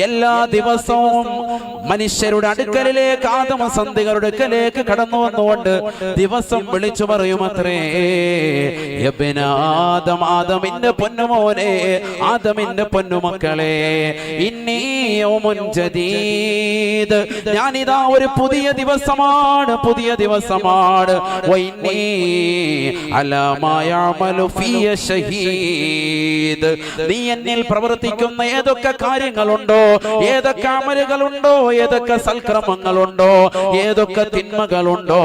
എല്ലാ ദിവസവും മനുഷ്യരുടെ അടുക്കലിലേക്ക് ആദമസന്ധികളുടെ അടുക്കലേക്ക് കടന്നു വന്നുകൊണ്ട് ദിവസം വിളിച്ചു പറയുമത്രേ, ആദം, ആദമിന്റെ പൊന്നുമോനെ, ആദമിന്റെ പൊന്നുമക്കളെ, ഇന്നി യൗമുൻ ജദീദ്, ഞാനിതാ ഒരു പുതിയ ദിവസമാണ്, പുതിയ ദിവസമാണ്. വഇന്നി അലാ മാ യഅമലു ഫിയ ഷഹീദ്, നീ എന്നിൽ പ്രവർത്തിക്കുന്ന ഏതൊക്കെ കാര്യങ്ങളുണ്ടോ, ഏതൊക്കെ അമലുകളുണ്ടോ, ഏതൊക്കെ സൽക്രമങ്ങളുണ്ടോ, ഏതൊക്കെ തിന്മകളുണ്ടോ,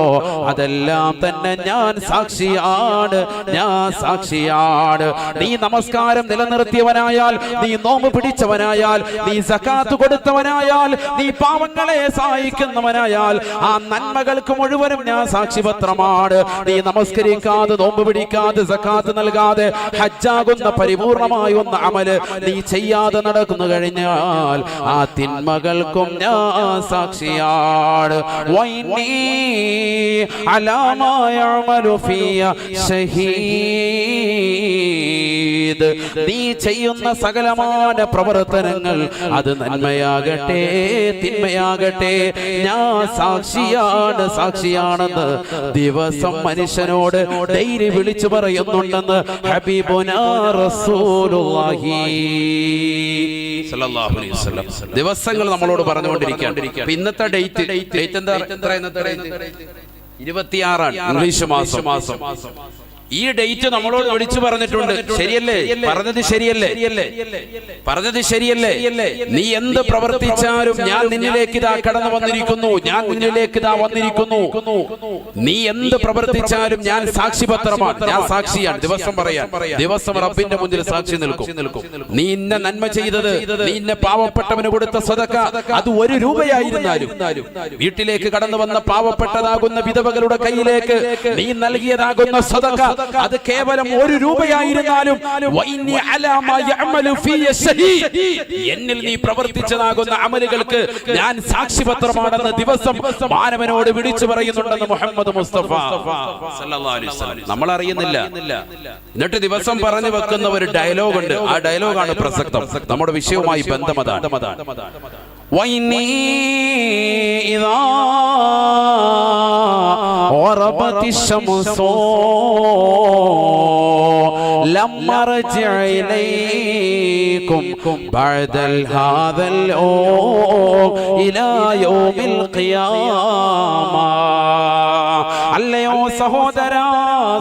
അതെല്ലാം തന്നെ ഞാൻ സാക്ഷിയാണ്, ഞാൻ സാക്ഷിയാണ്. നീ നമസ്കാരം നിലനിർത്തിയവനായാൽ, നീ നോമ്പ് പിടിച്ചവനായാൽ, നീ സകാത്ത് കൊടുത്തവനായാൽ, നീ പാവങ്ങളെ സഹായിക്കുന്നവനായാൽ, ആ നന്മകൾക്ക് മുഴുവനും ഞാൻ സാക്ഷിപത്രമാണ്. നീ നമസ്കരിക്കാതെ, നോമ്പ് പിടിക്കാതെ, സകാത്ത് നൽകാതെ, ഹജ്ജാകുന്ന പരിപൂർണമായ ഒന്ന് അമല് നീ ചെയ്യാതെ നടക്കുന്നു കഴിഞ്ഞാൽ ആ തിന്മകൾക്കും ഞാൻ സാക്ഷിയാണ്. വഇന്നി അലാ മാ യഅമലു ഫിയ ഷഹീദ്, നീ ചെയ്യുന്ന സകലമായ പ്രവർത്തനങ്ങൾ അത് നന്മയാകട്ടെ തിന്മയാകട്ടെ ഞാൻ സാക്ഷിയാണ്, സാക്ഷിയാണെന്ന് ദിവസം മനുഷ്യനോട് ഡെയിലി വിളിച്ചു പറയുന്നുണ്ടെന്ന് ഹബീബുനാ റസൂലുള്ളാഹി സ്വല്ലല്ലാഹു അലൈഹി വസല്ലം ദിവസങ്ങൾ നമ്മളോട് പറഞ്ഞുകൊണ്ടിരിക്കുകയാണ്. ഇന്നത്തെ ഡേറ്റ് എന്താ? 26 ഇംഗ്ലീഷ് മാസം. ഈ ഡേറ്റ് നമ്മളോട് വിളിച്ചു പറഞ്ഞിട്ടുണ്ട്. ശരിയല്ലേ? പറഞ്ഞത് ശരിയല്ലേ? പറഞ്ഞത് ശരിയല്ലേ? നീ എന്ത് പ്രവർത്തിച്ചാലും ഞാൻ നിന്നിലേക്ക് ഇതാ കടന്നു വന്നിരിക്കുന്നു, ഞാൻ നിന്നിലേക്ക് ഇതാ വന്നിരിക്കുന്നു. നീ എന്ത് പ്രവർത്തിച്ചാലും ഞാൻ സാക്ഷിപത്രമാണ്, ഞാൻ സാക്ഷിയാണ്. ദിവസം പറയാൻ, ദിവസം റബ്ബിന്റെ മുന്നിൽ സാക്ഷി നിൽക്കും. നീ ഇന്ന നന്മ ചെയ്തത്, നീ ഇന്ന പാവപ്പെട്ടവന് കൊടുത്ത സദഖ, അത് 1 രൂപയായിരുന്നാലും, വീട്ടിലേക്ക് കടന്നു വന്ന പാവപ്പെട്ടതാകുന്ന വിധവകളുടെ കയ്യിലേക്ക് നീ നൽകിയതാകുന്ന സദഖ അത് കേവലം 1 രൂപയായിരുന്നാലും, എന്നിൽ നീ പ്രവർത്തിച്ചതാകുന്ന അമലുകൾക്ക് ഞാൻ സാക്ഷിപത്രമാണെന്ന് ദിവസം മാനവനോട് വിളിച്ചു പറയുന്നുണ്ടെന്ന് മുഹമ്മദ് മുസ്തഫ സല്ലല്ലാഹു അലൈഹി വസല്ലം. നമ്മൾ അറിയുന്നില്ല. എന്നിട്ട് ദിവസം പറഞ്ഞു വെക്കുന്ന ഒരു ഡയലോഗ് ഉണ്ട്. ആ ഡയലോഗാണ് പ്രസക്തം, നമ്മുടെ വിഷയവുമായി ബന്ധമതാണ്. وإني إذا غربت الشمس لم أرجع إليكم بعد هذا اليوم إلى يوم القيامة. അല്ലയോ സഹോദര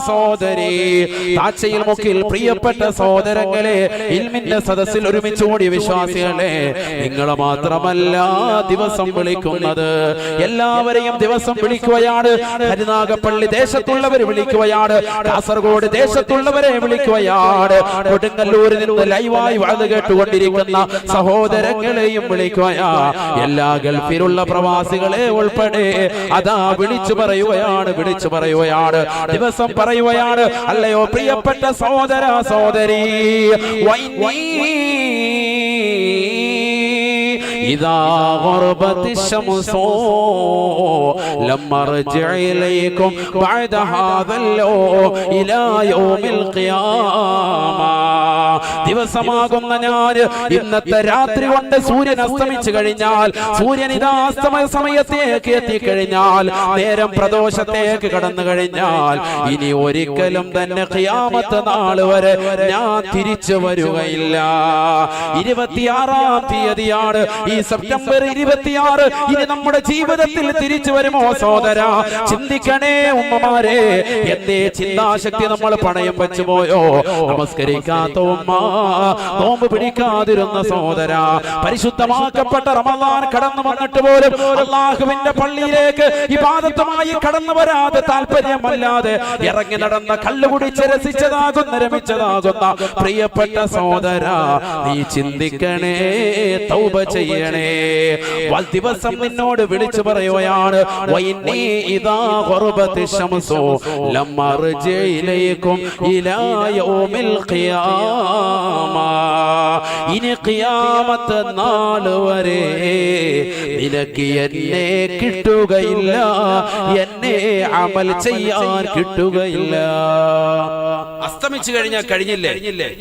സഹോദരി, താച്ചയിൽ മുക്കിൽ പ്രിയപ്പെട്ട സഹോദരങ്ങളെ, ഇൽമിന്റെ സദസ്സിൽ ഒരുമിച്ച് കൂടിയ വിശ്വാസികളെ, നിങ്ങളെ മാത്രമല്ല ദിവസം വിളിക്കുന്നത്, എല്ലാവരെയും ദിവസം വിളിക്കുകയാണ്. കരുനാഗപ്പള്ളി ദേശത്തുള്ളവർ വിളിക്കുകയാണ്, കാസർഗോഡ് ദേശത്തുള്ളവരെ വിളിക്കുകയാണ്, കൊടുങ്ങല്ലൂരിൽ നിന്ന് ലൈവായി വാഴ്ന്നു കേട്ടുകൊണ്ടിരിക്കുന്ന സഹോദരങ്ങളെയും വിളിക്കുകയാ, എല്ലാ ഗൾഫിലുള്ള പ്രവാസികളെ ഉൾപ്പെടെ അതാ വിളിച്ചു പറയുകയാണ്, വിളിച്ചു പറയുകയാണ്, ദിവസം പറയുകയാണ്. അല്ലയോ പ്രിയപ്പെട്ട സഹോദര സഹോദരി, إذا غربت الشمس لم أرجع إليكم بعد هذا اليوم إلى يوم القيامة. ദിവസമാകുന്ന ഞാൻ ഇന്നത്തെ രാത്രി കൊണ്ട് സൂര്യൻ അസ്തമിച്ചു കഴിഞ്ഞാൽ, സൂര്യൻ ഇതാ അസ്തമയ സമയത്തേക്ക് എത്തിക്കഴിഞ്ഞാൽ, നേരം പ്രദോഷത്തേക്ക് കടന്നു കഴിഞ്ഞാൽ, ഇനി ഒരിക്കലും തന്നെ ഖിയാമത്ത് നാൾ വരെ ഞാൻ തിരിച്ചു വരികയില്ല. 26-ാം തീയതിയാണ് ഈ സെപ്റ്റംബർ 26. ഇനി നമ്മുടെ ജീവിതത്തിൽ തിരിച്ചു വരുമോ സഹോദര? ചിന്തിക്കണേ ഉമ്മമാരെ, എന്തേ ചിന്താശക്തി നമ്മൾ പണയം വെച്ചു പോയോ? നമസ്കരിക്കാത്ത ഉമ്മ, നോമ്പ് പിടിക്കാതിരുന്ന സഹോദര, പരിശുദ്ധമാക്കപ്പെട്ട റമളാൻ കടന്നു വന്നിട്ട് പോലും അല്ലാഹുവിന്റെ പള്ളിയിലേക്ക് ഇബാദത്തുമായി കടന്നു വരാതെ, താല്പര്യമല്ലാതെ ഇറങ്ങി നടന്ന, കള്ളുകുടിച്ച് രസിച്ചതാകുന്ന, രമിച്ചതാകുന്ന പ്രിയപ്പെട്ട സഹോദര, നീ ചിന്തിക്കണേ, തൗബ ചെയ്യണേ. ദിവസം നിന്നോട് വിളിച്ചു പറയുകയാണ്, വഇന്നി ഇദാ ഖറബത്തി ശംസു ലം അർജി ഇലൈക്കും ഇലാ യൗമിൽ ഖിയാമ. ഇനി ഖിയാമത്ത് നാൾ വരെ നിനക്ക് എന്നെ കിട്ടുകയില്ല, എന്നെ എന്നെ അമൽ ചെയ്യാൻ കിട്ടുകയില്ല. അസ്തമിച്ചു കഴിഞ്ഞാൽ കഴിഞ്ഞില്ലേ,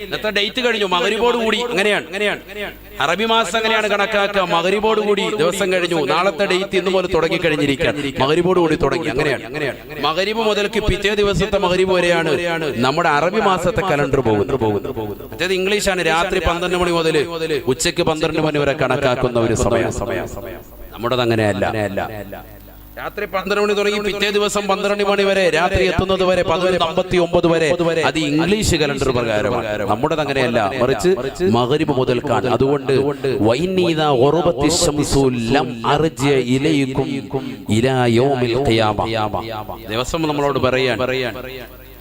ഇന്നത്തെ ഡേറ്റ് കഴിഞ്ഞു, മഗ്‌രിബോട് കൂടി. അങ്ങനെയാണ് അറബി മാസം അങ്ങനെയാണ് കണക്കാക്കുക. മഗ്‌രിബോട് കൂടി ദിവസം കഴിഞ്ഞു, നാളത്തെ ഡേറ്റ് ഇന്ന് മുതൽ തുടങ്ങി കഴിഞ്ഞിരിക്കുകയാണ്. മഗ്‌രിബോട് കൂടി തുടങ്ങി. അങ്ങനെയാണ് മഗ്‌രിബ് മുതൽക്ക് പിറ്റേ ദിവസത്തെ മഗ്‌രിബ് വരെയാണ് നമ്മുടെ അറബി മാസത്തെ കലണ്ടർ പോകുന്നത്. മറ്റേത് ഇംഗ്ലീഷാണ്. രാത്രി 12 മണി മുതൽ ഉച്ചയ്ക്ക് 12 മണി വരെ കണക്കാക്കുന്ന ഒരു സമയം. നമ്മുടേത് അങ്ങനെയല്ല. രാത്രി 12 മണി തുടങ്ങി പിറ്റേ ദിവസം 12 മണി വരെ, രാത്രി എത്തുന്നത് വരെ 11:59 വരെ. അത് ഇംഗ്ലീഷ് കലണ്ടർ പ്രകാരമാണ്. നമ്മുടെ അങ്ങനെയല്ല, മറിച്ച് മഗ്‌രിബ് മുതൽക്കാണ്. അതുകൊണ്ട് ദിവസം നമ്മളോട് പറയാൻ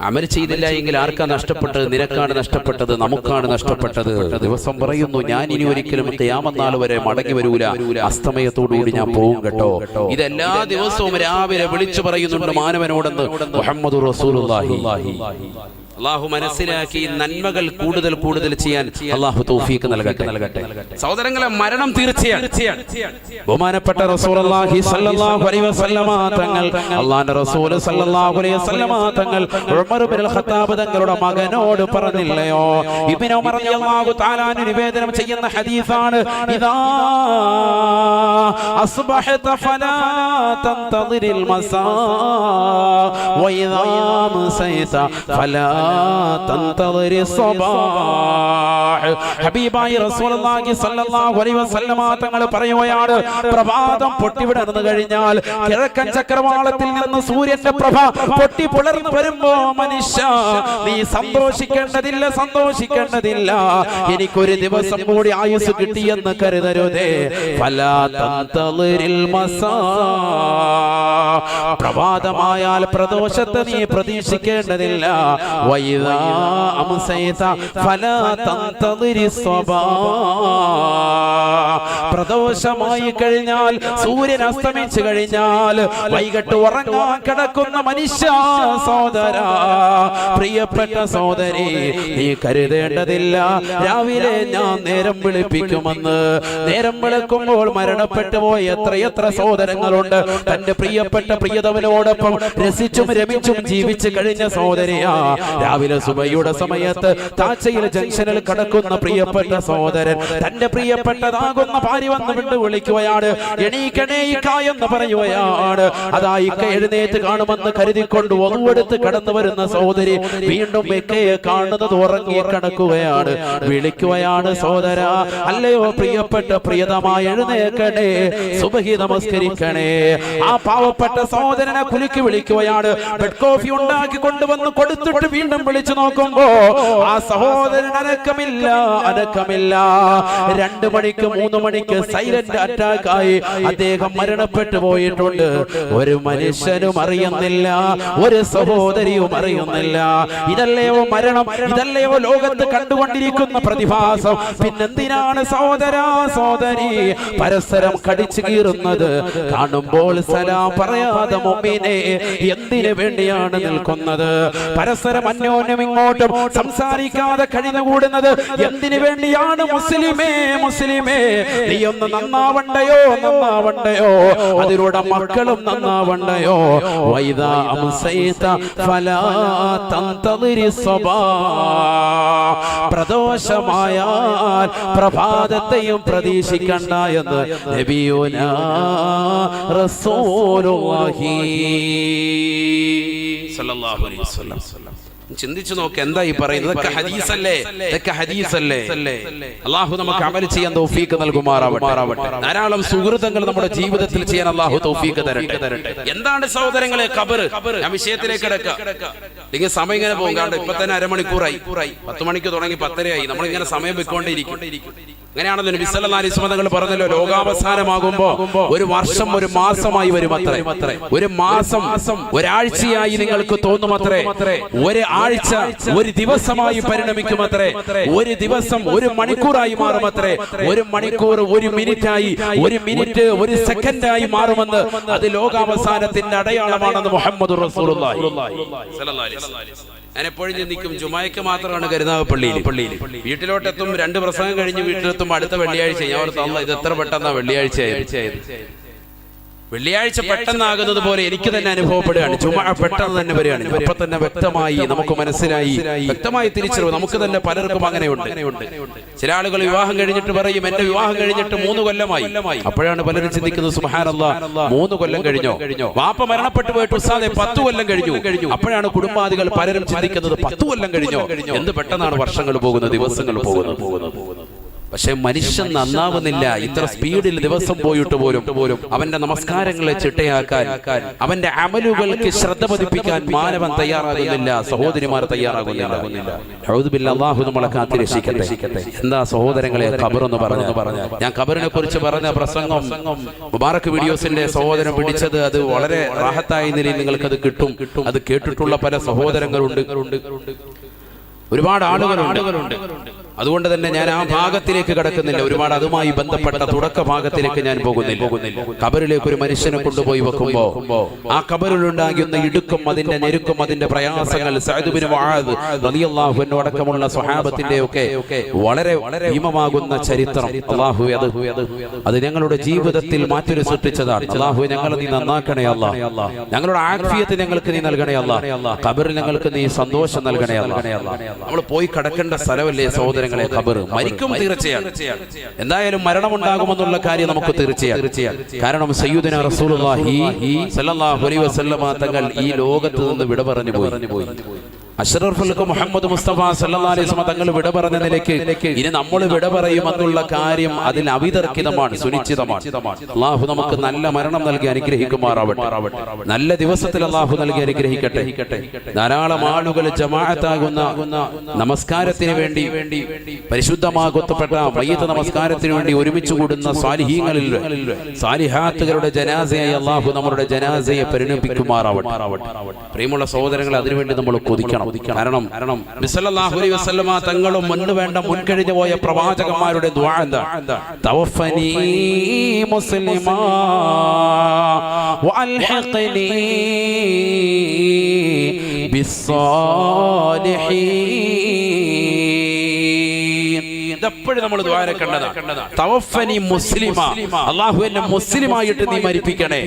അമൽ ചെയ്തില്ല എങ്കിൽ ആർക്കാ നഷ്ടപ്പെട്ടത്? നിനക്കാണ് നഷ്ടപ്പെട്ടത്, നമുക്കാണ് നഷ്ടപ്പെട്ടത്. ദിവസം പറയുന്നു, ഞാൻ ഇനി ഒരിക്കലും ഖിയാമത്ത് നാൾ വരെ മടങ്ങി വരൂല, അസ്തമയത്തോടുകൂടി ഞാൻ പോകും കേട്ടോ. ഇതെല്ലാ ദിവസവും രാവിലെ വിളിച്ചു പറയുന്നുണ്ട് മാനവനോടെന്ന് മുഹമ്മദുർ റസൂലുള്ളാഹി. അല്ലാഹു മനസ്സിലാക്കി നന്മകൾ കൂടുതൽ ചെയ്യാൻ അല്ലാഹു തൗഫീഖ് നൽകട്ടെ. സഹോദരങ്ങളെ, മരണം തീർച്ചയാണ്. ബഹുമാനപ്പെട്ട റസൂലുള്ളാഹി സ്വല്ലല്ലാഹു അലൈഹി വസല്ലമ തങ്ങൾ, അല്ലാഹുവിന്റെ റസൂൽ സ്വല്ലല്ലാഹു അലൈഹി വസല്ലമ തങ്ങൾ ഉമർ ഇബ്നുൽ ഖത്താബ് തങ്ങളുടെ മകനോട് പറഞ്ഞില്ലയോ? ഇബ്നു ഉമർ റളിയല്ലാഹു തആല നിവേദനം ചെയ്യുന്ന ഹദീസാണ്, ഇദാ അസ്ബഹത ഫലാ തന്തദിരിൽ മസാ വഇദാ അംസൈത ഫലാ തന്തദിരി സ്വബാഹ്. ഹബീബായി റസൂലുള്ളാഹി സ്വല്ലല്ലാഹു അലൈഹി വസല്ലമ തങ്ങൾ പറയുകയാണ്, പ്രഭാതം പൊട്ടിവിടർന്നു കഴിഞ്ഞാൽ കിഴക്കൻ ചക്രവാളത്തിൽ നിന്ന് സൂര്യന്റെ പ്രഭ പൊട്ടി പുലർന്നു വരുമ്പോ മനുഷ്യ, നീ സന്തോഷിക്കേണ്ടതില്ല. എനിക്കൊരു ദിവസം കൂടി ആയുസ് കിട്ടിയെന്ന് കരുതരുതേ. ഫലാ തന്തദിരിൽ മസാ, പ്രഭാതമായാൽ പ്രദോഷത്തെ നീ പ്രതീക്ഷിക്കേണ്ടതില്ല. വഇദാ അംസൈത ഫലാ തന്തദിരി സ്വബാഹ്, പ്രദോഷമായി കഴിഞ്ഞാൽ സൂര്യൻ അസ്തമിച്ചു കഴിഞ്ഞാൽ വൈകിട്ട് ഉറങ്ങാൻ കിടക്കുന്ന മനുഷ്യ സഹോദര, പ്രിയപ്പെട്ട സഹോദരി, നീ കരുതേണ്ടതില്ല രാവിലെ ഞാൻ നേരം വിളിപ്പിക്കുമെന്ന്. നേരം വിളിക്കുമ്പോൾ മരണപ്പെട്ടു പോയ എത്രയെത്ര സഹോദരങ്ങളുണ്ട്. തന്റെ പ്രിയപ്പെട്ട പ്രിയതമനോടൊപ്പം രസിച്ചും രമിച്ചും ജീവിച്ചു കഴിഞ്ഞ സഹോദരിയാ, രാവിലെ സുബഹിയുടെ സമയത്ത് താച്ചയിൽ ജംഗ്ഷനിൽ കടക്കുന്ന പ്രിയപ്പെട്ട സഹോദരൻ തന്റെ പ്രിയപ്പെട്ടതാകുന്ന ഭാര്യ വന്ന് വിട്ടു വിളിക്കുകയാണ്, എണീക്കണേ ഇക്ക എന്ന് പറയുകയാണ്. അതാ ഇക്ക എഴുന്നേറ്റ് കാണുമെന്ന് കരുതിക്കൊണ്ട് ഒന്നുവെടുത്ത് കടന്നു വരുന്ന സഹോദരി വീണ്ടും ഇക്കയെ കാണുന്നത് ഉറങ്ങി കിടക്കുകയാണ്. വിളിക്കുകയാണ്, സഹോദര, അല്ലയോ പ്രിയപ്പെട്ട പ്രിയതമായി എഴുന്നേക്കണേ, സുബഹി നമസ്കരിക്കണേ. ആ പാവപ്പെട്ട സഹോദരനെ കുലുക്കി വിളിക്കുകയാണ്. ബെഡ് കോഫി ഉണ്ടാക്കി കൊണ്ടുവന്ന് കൊടുത്തിട്ട് വീണ്ടും വിളിച്ചു നോക്കുമ്പോ ആ സഹോദരൻ അനക്കമില്ല. 2 മണിക്ക് 3 മണിക്ക് സൈലന്റ് അറ്റാക്ക് ആയി അദ്ദേഹം മരണപ്പെട്ടു പോയിട്ടുണ്ട്. ഒരു മനുഷ്യനും അറിയുന്നില്ല, ഒരു സഹോദരിയും അറിയുന്നില്ല. ഇതല്ലയോ മരണം, ഇതല്ലയോ ലോകത്ത് കണ്ടുകൊണ്ടിരിക്കുന്ന പ്രതിഭാസം. പിന്നെന്തിനാണ് സഹോദരി പരസ്പരം കടിച്ചു കീറുന്നത്? കാണുമ്പോൾ സലാം പറയാതെ മുഅ്മിനേ എന്തിനു വേണ്ടിയാണ് നിൽക്കുന്നത്? പരസ്പരം അന്യോന്യം ഇങ്ങോട്ടും സംസാരിക്കാതെ കഴിഞ്ഞുകൂടുന്നത് എന്തിനു വേണ്ടിയാണ്? മുസ്ലിമേ, നീ ഒന്ന് നന്നാവണ്ടയോ? അതിലൂടെ മക്കളും നന്നാവണ്ടയോ? വൈദാ അംസൈത ഫലാ തന്തദിരി സ്വബാഹ്, പ്രദോഷമായാൽ പ്രഭാതത്തെയും പ്രതീക്ഷിക്കണ്ട എന്ന് നബിയുനാ റസൂലുള്ളാഹി സ്വല്ലല്ലാഹു അലൈഹി വസല്ലം. ചിന്തിച്ചു നോക്ക്, എന്താ ഈ പറയുന്നത്? ഇതൊക്കെ ഹദീസല്ലേ. അല്ലാഹു നമുക്ക് അമൽ ചെയ്യാൻ തൗഫീഖ് നൽകുമാറാവട്ടെ. ധാരാളം സുഹൃത്തുക്കൾ നമ്മുടെ ജീവിതത്തിൽ ചെയ്യാൻ അല്ലാഹു തൗഫീഖ് തരട്ടെ. എന്താണ് സഹോദരങ്ങളെ ഖബർ? ഞാൻ വിഷയത്തിലേക്ക് കിടക്കാം. ഇങ്ങനെ സമയം ഇങ്ങനെ പോകും. കാരണം ഇപ്പൊ തന്നെ അരമണിക്കൂറായി. 10 മണിക്ക് തുടങ്ങി 10:30 നമ്മൾ ഇങ്ങനെ സമയം വെക്കൊണ്ടിരിക്കും. അങ്ങനെയാണല്ലോ നബി സല്ലല്ലാഹു അലൈഹി വസല്ലം തങ്ങൾ പറഞ്ഞല്ലോ, ലോകാവസാനമാകുമ്പോ ഒരു വർഷം ഒരു മാസമായി വരുമത്രേ. ഒരു മാസം ഒരാഴ്ചയായി നിങ്ങൾക്ക് തോന്നുമത്രേ. ഒരു ആഴ്ച ഒരു ദിവസമായി പരിണമിക്കുമത്രേ. ഒരു ദിവസം ഒരു മണിക്കൂറായി മാറുമത്രേ. ഒരു മണിക്കൂർ ഒരു മിനിറ്റായി, ഒരു മിനിറ്റ് ഒരു സെക്കൻഡായി മാറുമെന്ന് അത് ലോകാവസാനത്തിന്റെ അടയാളമാണെന്ന് മുഹമ്മദുർ റസൂലുള്ളാഹി സ്വല്ലല്ലാഹു അലൈഹി വസല്ലം. ഞാൻ എപ്പോഴും ചിന്തിക്കും, ജുമായ്ക്ക് മാത്രമാണ് കരുനാഗപ്പള്ളിയിൽ. വീട്ടിലോട്ടെത്തും, 2 പ്രസംഗം കഴിഞ്ഞ് വീട്ടിലെത്തുമ്പോൾ അടുത്ത വെള്ളിയാഴ്ച ഞാൻ ഓർത്ത്, ഇത് എത്ര പെട്ടെന്നാ വെള്ളിയാഴ്ച. വെള്ളിയാഴ്ച പെട്ടെന്നാകുന്നത് പോലെ എനിക്ക് തന്നെ അനുഭവപ്പെടുകയാണ്. ജുമുഅ പെട്ടെന്ന് തന്നെ വരികയാണ്. അപ്പൊ തന്നെ വ്യക്തമായി നമുക്ക് മനസ്സിലായി, വ്യക്തമായി തിരിച്ചറിവ് നമുക്ക് തന്നെ പലർക്കും അങ്ങനെയുണ്ട്. ചില ആളുകൾ വിവാഹം കഴിഞ്ഞിട്ട് പറയും എന്റെ വിവാഹം കഴിഞ്ഞിട്ട് 3 കൊല്ലമായി. അപ്പോഴാണ് പലരും ചിന്തിക്കുന്നത് സുബ്ഹാനല്ലാഹ് 3 കൊല്ലം കഴിഞ്ഞോ? വാപ്പ മരണപ്പെട്ടു പോയിട്ട് ഉസ്താദേ 10 കൊല്ലം കഴിഞ്ഞു. അപ്പോഴാണ് കുടുംബാദികൾ പലരും ചിന്തിക്കുന്നത് 10 കൊല്ലം കഴിഞ്ഞോ? എന്ത് പെട്ടെന്നാണ് വർഷങ്ങൾ പോകുന്നത്, ദിവസങ്ങൾ പോകുന്നത്. പക്ഷെ മനുഷ്യൻ നന്നാവുന്നില്ല. ഇത്ര സ്പീഡിൽ ദിവസം പോയിട്ട് പോലും അവന്റെ നമസ്കാരങ്ങളെ ചിട്ടയാക്കാൻ, അവന്റെ അമലുകൾക്ക് ശ്രദ്ധ പതിപ്പിക്കാൻ മാനവൻ തയ്യാറാകുന്നില്ല, സഹോദരിമാർ തയ്യാറാകുന്നില്ല. അല്ലാഹു നമ്മളെ കാത്തിരക്ഷിക്കട്ടെ. എന്താ സഹോദരങ്ങളെ ഖബർ എന്ന് പറഞ്ഞു. ഞാൻ ഖബറിനെ കുറിച്ച് പറഞ്ഞ പ്രസംഗം മുബാറക് വീഡിയോസിന്റെ സഹോദരൻ പിടിച്ചത് അത് വളരെ റാഹത്തായ നിലയിൽ നിങ്ങൾക്ക് അത് കിട്ടും. അത് കേട്ടിട്ടുള്ള പല സഹോദരങ്ങളുണ്ട്, ഒരുപാട് ആളുകളുണ്ട്. അതുകൊണ്ട് തന്നെ ഞാൻ ആ ഭാഗത്തിലേക്ക് കടക്കുന്നില്ല. ഒരുപാട് അതുമായി ബന്ധപ്പെട്ട തുടക്ക ഭാഗത്തിലേക്ക് ഞാൻ പോകുന്നില്ല. ഖബറിലേക്ക് ഒരു മനുഷ്യനെ കൊണ്ടുപോയി വെക്കുമ്പോ ആ ഖബറിലുണ്ടാകുന്ന ഇടുക്കും, അതിന്റെ ഞെരുക്കും, അതിന്റെ പ്രയാസങ്ങൾ സഅദ് ബിൻ മുആദ് റളിയല്ലാഹു അൻഹു അടക്കമുള്ള സ്വഹാബത്തിന്റെ ഒക്കെ വളരെ ഭീമമാകുന്ന ചരിത്രം അല്ലാഹു അത് ഞങ്ങളുടെ ജീവിതത്തിൽ മാറ്റൊരു സൃഷ്ടിച്ചതാണ്. അല്ലാഹു ഞങ്ങളെ നീ നന്നാക്കണേ അല്ലാഹ്. ഞങ്ങളുടെ ആഫിയത്ത് ഞങ്ങൾക്ക് നീ നൽകണേ അല്ലാഹ്. ഖബറിൽ ഞങ്ങൾക്ക് നീ സന്തോഷം നൽകണേ അല്ലാഹ്. നമ്മൾ പോയി കടക്കേണ്ട സ്ഥലമല്ലേ സഹോദരൻ ഖബർ. മരിക്കും തീർച്ചയാണ്. എന്തായാലും മരണമുണ്ടാകുമെന്നുള്ള കാര്യം നമുക്ക് തീർച്ചയാണ്. കാരണം സയ്യിദുനാ റസൂലുള്ളാഹി സ്വല്ലല്ലാഹു അലൈഹി വസല്ലമ തങ്ങൾ ഈ ലോകത്ത് നിന്ന് വിട പറഞ്ഞു പോയി. അഷ്റഫുൽ ഖൽഖ് മുഹമ്മദ് മുസ്തഫ സല്ലല്ലാഹു അലൈഹി വസല്ലം തങ്ങൾ വിട പറഞ്ഞ നിലയ്ക്ക് ഇനി നമ്മൾ വിട പറയുമെന്നുള്ള കാര്യം അതിൽ അവിതർക്കിതമാണ്, സുനിശ്ചിതമാണ്. അല്ലാഹു നമുക്ക് നല്ല മരണം നൽകി അനുഗ്രഹിക്കുമാറാവട്ടെ. നല്ല ദിവസത്തിൽ അല്ലാഹു നൽകി അനുഗ്രഹിക്കട്ടെ. ധാരാളം ആളുകൾ ജമാഅത്താകുന്ന നമസ്കാരത്തിന് വേണ്ടി പരിശുദ്ധമാകപ്പെട്ട മയ്യിത്ത് നമസ്കാരത്തിന് വേണ്ടി ഒരുമിച്ച് കൂടുന്ന സാലിഹീങ്ങളിൽ സാലിഹാത്തുകളുടെ ജനാസയായി അല്ലാഹു നമ്മുടെ ജനാസയെ പരിണമിപ്പിക്കുമാറാവട്ടെ. പ്രിയമുള്ള സഹോദരങ്ങളെ, അതിനുവേണ്ടി നമ്മൾ കൊതിക്കണം. കാരണം നബി സല്ലല്ലാഹു അലൈഹി വസല്ലമ തങ്ങളും വേണ്ട മുൻകഴിഞ്ഞു പോയ പ്രവാചകന്മാരുടെ ദുആ എന്താ? തവഫനി മുസ്ലിമാ വഅൽഹിഖ്നി എപ്പോഴും നമ്മൾ ദ്വാര കണ്ടതാണ്. തവഫനി മുസ്ലിമ, അല്ലാഹു എന്നെ മുസ്ലിമായിട്ട് നീ മരിപ്പിക്കണേ.